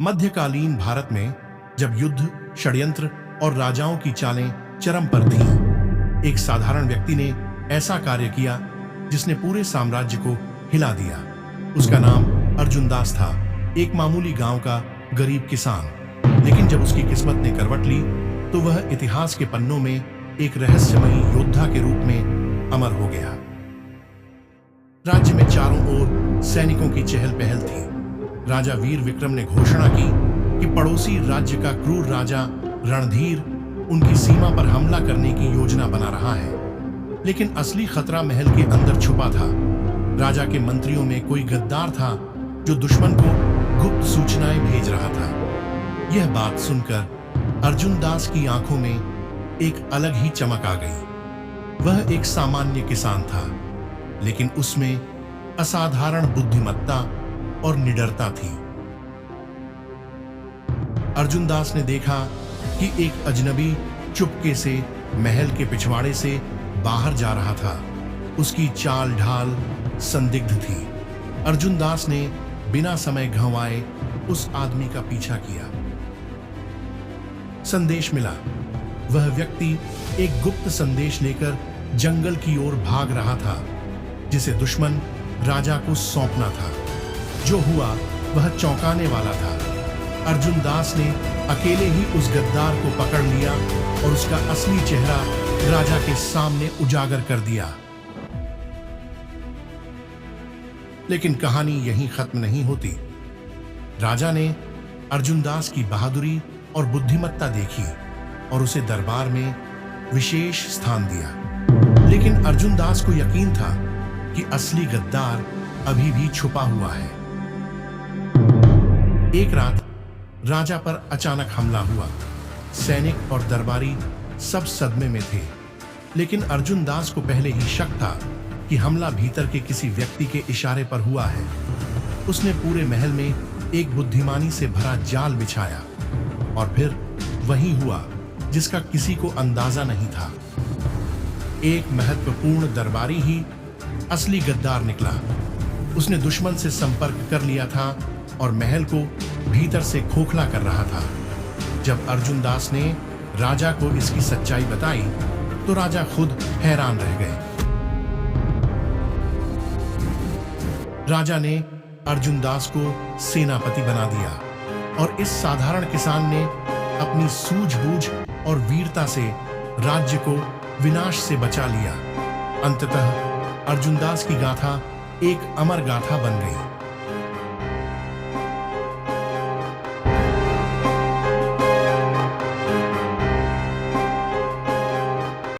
मध्यकालीन भारत में जब युद्ध, षड्यंत्र और राजाओं की चालें चरम पर थीं, एक साधारण व्यक्ति ने ऐसा कार्य किया जिसने पूरे साम्राज्य को हिला दिया। उसका नाम अर्जुन दास था, एक मामूली गांव का गरीब किसान। लेकिन जब उसकी किस्मत ने करवट ली तो वह इतिहास के पन्नों में एक रहस्यमयी योद्धा के रूप में अमर हो गया। राज्य में चारों ओर सैनिकों की चहल पहल थी। राजा वीर विक्रम ने घोषणा की कि पड़ोसी राज्य का क्रूर राजा रणधीर उनकी सीमा पर हमला करने की योजना बना रहा है। लेकिन असली खतरा महल के अंदर छुपा था। राजा के मंत्रियों में कोई गद्दार था जो दुश्मन को गुप्त सूचनाएं भेज रहा था। यह बात सुनकर अर्जुन दास की आंखों में एक अलग ही चमक आ गई। वह एक सामान्य किसान था, लेकिन उसमें असाधारण बुद्धिमत्ता और निडरता थी। अर्जुन दास ने देखा कि एक अजनबी चुपके से महल के पिछवाड़े से बाहर जा रहा था। उसकी चाल ढाल संदिग्ध थी। अर्जुन दास ने बिना समय गंवाए उस आदमी का पीछा किया। संदेश मिला। वह व्यक्ति एक गुप्त संदेश लेकर जंगल की ओर भाग रहा था, जिसे दुश्मन राजा को सौंपना था। जो हुआ वह चौंकाने वाला था। अर्जुन दास ने अकेले ही उस गद्दार को पकड़ लिया और उसका असली चेहरा राजा के सामने उजागर कर दिया। लेकिन कहानी यहीं खत्म नहीं होती। राजा ने अर्जुन दास की बहादुरी और बुद्धिमत्ता देखी और उसे दरबार में विशेष स्थान दिया। लेकिन अर्जुन दास को यकीन था कि असली गद्दार अभी भी छुपा हुआ है। एक रात राजा पर अचानक हमला हुआ। सैनिक और दरबारी सब सदमे में थे। लेकिन अर्जुन दास को पहले ही शक था कि हमला भीतर के किसी व्यक्ति के इशारे पर हुआ है। उसने पूरे महल में एक बुद्धिमानी से भरा जाल बिछाया और फिर वही हुआ जिसका किसी को अंदाजा नहीं था। एक महत्वपूर्ण दरबारी ही असली गद्दार निकला। उसने दुश्मन से संपर्क कर लिया था और महल को भीतर से खोखला कर रहा था। जब अर्जुन दास ने राजा को इसकी सच्चाई बताई तो राजा खुद हैरान रह गए। राजा ने अर्जुन दास को सेनापति बना दिया और इस साधारण किसान ने अपनी सूझबूझ और वीरता से राज्य को विनाश से बचा लिया। अंततः अर्जुन दास की गाथा एक अमर गाथा बन गई।